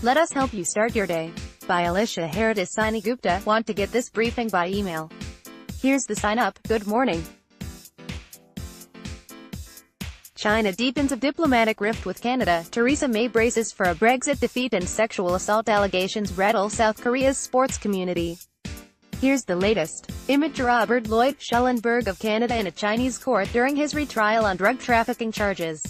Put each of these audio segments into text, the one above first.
Let us help you start your day. By Alicia Hardasani Gupta. Want to get this briefing by email? Here's the sign up. Good morning. China deepens a diplomatic rift with Canada. Theresa May braces for a Brexit defeat and sexual assault allegations rattle South Korea's sports community. Here's the latest. Image Robert Lloyd Schellenberg of Canada in a Chinese court during his retrial on drug trafficking charges.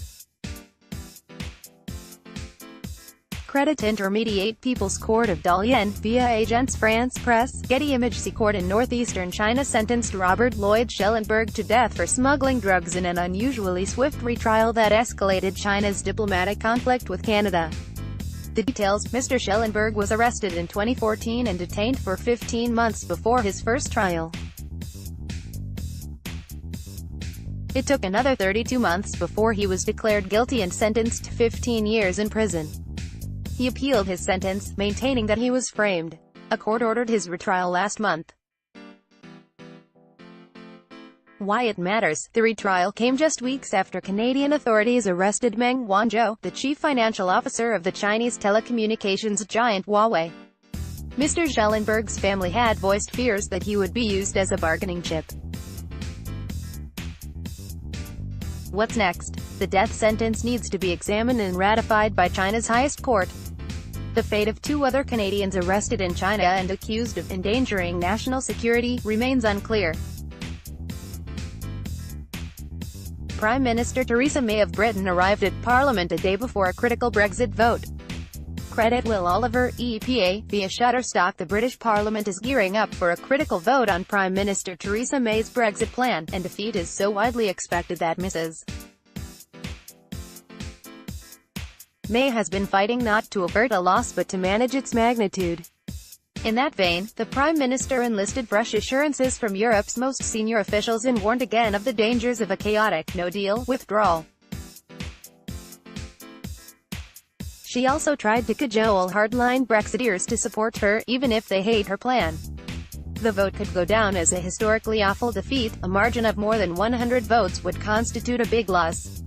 Credit Intermediate People's Court of Dalian, via Agence France Presse. Getty Images. Court in northeastern China sentenced Robert Lloyd Schellenberg to death for smuggling drugs in an unusually swift retrial that escalated China's diplomatic conflict with Canada. The details: Mr. Schellenberg was arrested in 2014 and detained for 15 months before his first trial. It took another 32 months before he was declared guilty and sentenced to 15 years in prison. He appealed his sentence, maintaining that he was framed. A court ordered his retrial last month. Why it matters. The retrial came just weeks after Canadian authorities arrested Meng Wanzhou, the chief financial officer of the Chinese telecommunications giant Huawei. Mr. Schellenberg's family had voiced fears that he would be used as a bargaining chip. What's next? The death sentence needs to be examined and ratified by China's highest court. The fate of two other Canadians arrested in China and accused of endangering national security remains unclear. Prime Minister Theresa May of Britain arrived at Parliament a day before a critical Brexit vote. Credit Will Oliver, EPA, via Shutterstock. The British Parliament is gearing up for a critical vote on Prime Minister Theresa May's Brexit plan, and defeat is so widely expected that Mrs. May has been fighting not to avert a loss but to manage its magnitude. In that vein, the Prime Minister enlisted fresh assurances from Europe's most senior officials and warned again of the dangers of a chaotic no-deal withdrawal. She also tried to cajole hardline Brexiteers to support her, even if they hate her plan. The vote could go down as a historically awful defeat. A margin of more than 100 votes would constitute a big loss.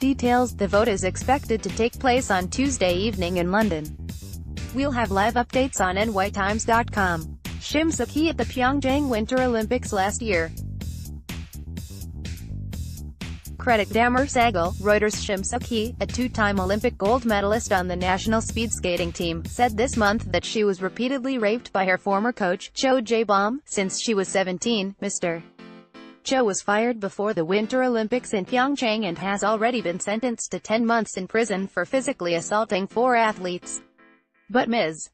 Details: the vote is expected to take place on Tuesday evening in London. We'll have live updates on nytimes.com. Shim Soo-ki at the Pyeongchang Winter Olympics last year. Credit Damar Sagal, Reuters. Shim Soo-ki, a two-time Olympic gold medalist on the national speed skating team, said this month that she was repeatedly raped by her former coach, Cho Jae-bom, since she was 17. Mr. Cho was fired before the Winter Olympics in Pyeongchang and has already been sentenced to 10 months in prison for physically assaulting 4 athletes. But Ms.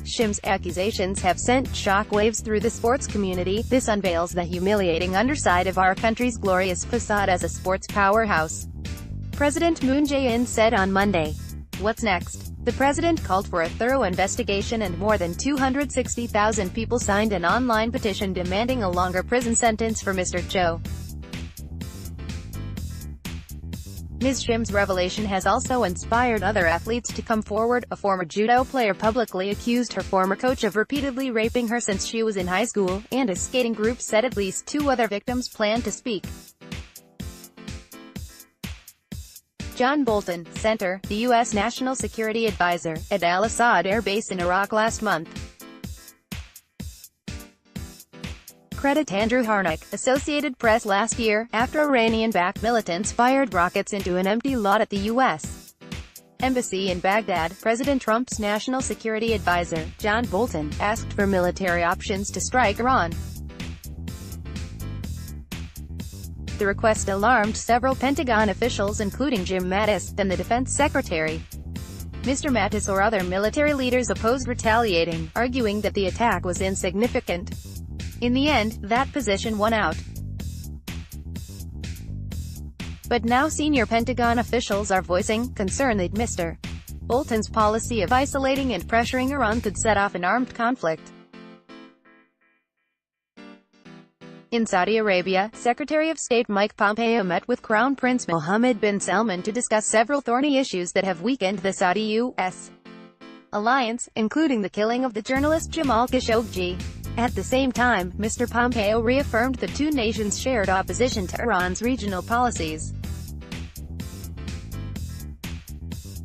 Shim's accusations have sent shockwaves through the sports community. This unveils the humiliating underside of our country's glorious facade as a sports powerhouse, President Moon Jae-in said on Monday. What's next? The president called for a thorough investigation, and more than 260,000 people signed an online petition demanding a longer prison sentence for Mr. Cho. Ms. Shim's revelation has also inspired other athletes to come forward. A former judo player publicly accused her former coach of repeatedly raping her since she was in high school, and a skating group said at least 2 other victims plan to speak. John Bolton, Center, the U.S. National Security Advisor, at Al-Assad Air Base in Iraq last month. Credit Andrew Harnack, Associated Press. Last year, after Iranian-backed militants fired rockets into an empty lot at the U.S. Embassy in Baghdad, President Trump's National Security Advisor, John Bolton, asked for military options to strike Iran. The request alarmed several Pentagon officials, including Jim Mattis, then the Defense Secretary. Mr. Mattis or other military leaders opposed retaliating, arguing that the attack was insignificant. In the end, that position won out. But now senior Pentagon officials are voicing concern that Mr. Bolton's policy of isolating and pressuring Iran could set off an armed conflict. In Saudi Arabia, Secretary of State Mike Pompeo met with Crown Prince Mohammed bin Salman to discuss several thorny issues that have weakened the Saudi-US alliance, including the killing of the journalist Jamal Khashoggi. At the same time, Mr. Pompeo reaffirmed the two nations' shared opposition to Iran's regional policies.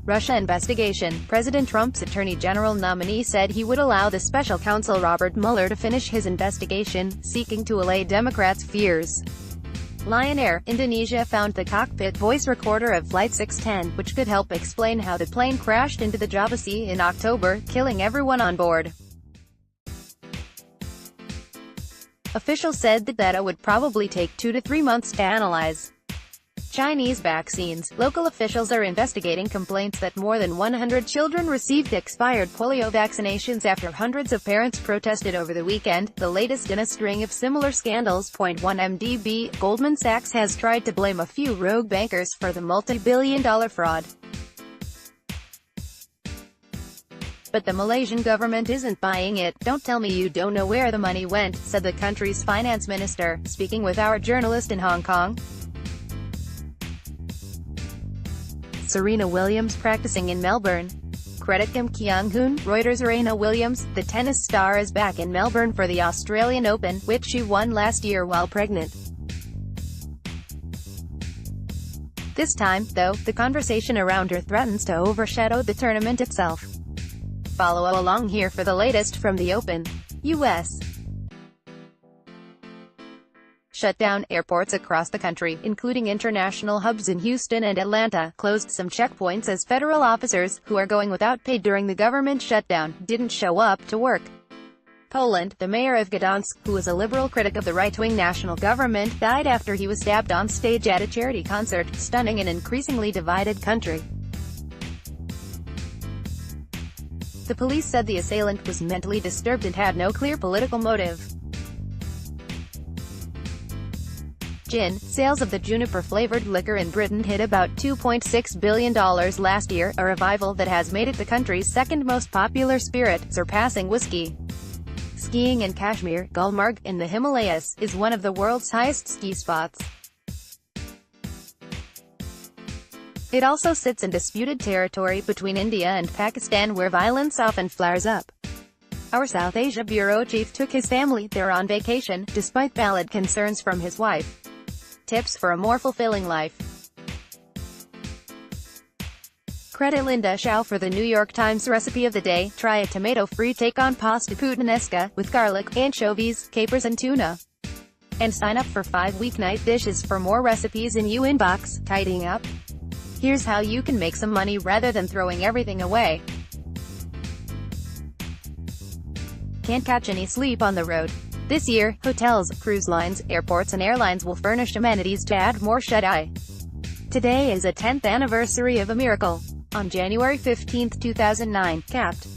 Russia investigation. President Trump's Attorney General nominee said he would allow the special counsel Robert Mueller to finish his investigation, seeking to allay Democrats' fears. Lion Air, Indonesia found the cockpit voice recorder of Flight 610, which could help explain how the plane crashed into the Java Sea in October, killing everyone on board. Officials said the data would probably take 2 to 3 months to analyze. Chinese vaccines. Local officials are investigating complaints that more than 100 children received expired polio vaccinations after hundreds of parents protested over the weekend, the latest in a string of similar scandals. 1MDB, Goldman Sachs has tried to blame a few rogue bankers for the multi-billion-dollar fraud. But the Malaysian government isn't buying it. "Don't tell me you don't know where the money went," said the country's finance minister, speaking with our journalist in Hong Kong. Serena Williams practicing in Melbourne. Credit Kim Kyung-hoon, Reuters. Serena Williams, the tennis star, is back in Melbourne for the Australian Open, which she won last year while pregnant. This time, though, the conversation around her threatens to overshadow the tournament itself. Follow along here for the latest from the Open. U.S. shut down airports across the country, including international hubs in Houston and Atlanta, closed some checkpoints as federal officers, who are going without pay during the government shutdown, didn't show up to work. Poland, the mayor of Gdansk, who was a liberal critic of the right-wing national government, died after he was stabbed on stage at a charity concert, stunning an increasingly divided country. The police said the assailant was mentally disturbed and had no clear political motive. Gin. Sales of the juniper-flavored liquor in Britain hit about $2.6 billion last year, a revival that has made it the country's second most popular spirit, surpassing whiskey. Skiing in Kashmir, Gulmarg, in the Himalayas, is one of the world's highest ski spots. It also sits in disputed territory between India and Pakistan, where violence often flares up. Our South Asia bureau chief took his family there on vacation, despite valid concerns from his wife. Tips for a more fulfilling life. Credit Linda Xiao for the New York Times recipe of the day. Try a tomato-free take on pasta puttanesca, with garlic, anchovies, capers and tuna. And sign up for 5 weeknight dishes for more recipes in your inbox. Tidying up? Here's how you can make some money rather than throwing everything away. Can't catch any sleep on the road? This year, hotels, cruise lines, airports and airlines will furnish amenities to add more shut-eye. Today is a 10th anniversary of a miracle. On January 15, 2009, Capt.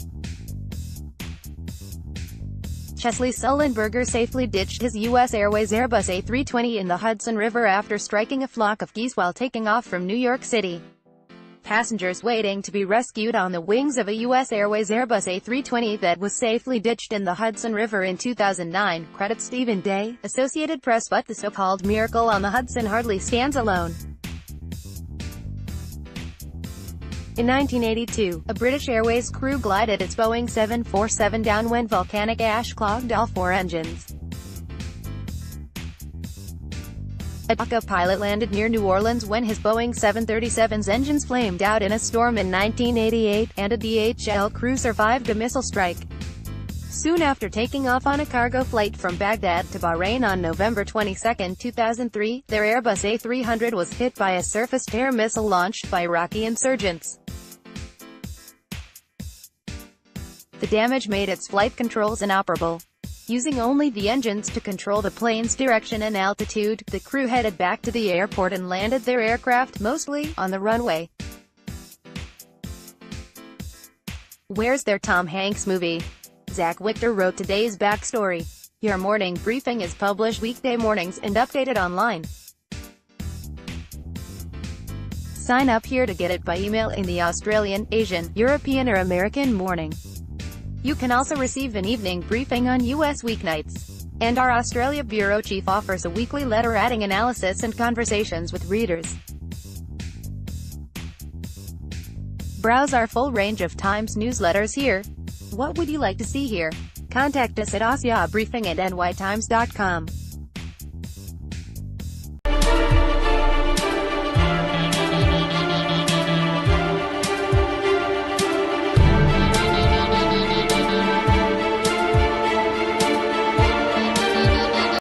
Chesley Sullenberger safely ditched his U.S. Airways Airbus A320 in the Hudson River after striking a flock of geese while taking off from New York City. Passengers waiting to be rescued on the wings of a U.S. Airways Airbus A320 that was safely ditched in the Hudson River in 2009, credits Stephen Day, Associated Press. But the so-called miracle on the Hudson hardly stands alone. In 1982, a British Airways crew glided its Boeing 747 down when volcanic ash clogged all 4 engines. A pilot landed near New Orleans when his Boeing 737's engines flamed out in a storm in 1988, and a DHL crew survived a missile strike. Soon after taking off on a cargo flight from Baghdad to Bahrain on November 22, 2003, their Airbus A300 was hit by a surface-to-air missile launched by Iraqi insurgents. The damage made its flight controls inoperable. Using only the engines to control the plane's direction and altitude, the crew headed back to the airport and landed their aircraft, mostly, on the runway. Where's their Tom Hanks movie? Zach Wichter wrote today's backstory. Your morning briefing is published weekday mornings and updated online. Sign up here to get it by email in the Australian, Asian, European or American morning. You can also receive an evening briefing on U.S. weeknights. And our Australia bureau chief offers a weekly letter adding analysis and conversations with readers. Browse our full range of Times newsletters here. What would you like to see here? Contact us at AsiaBriefing@nytimes.com.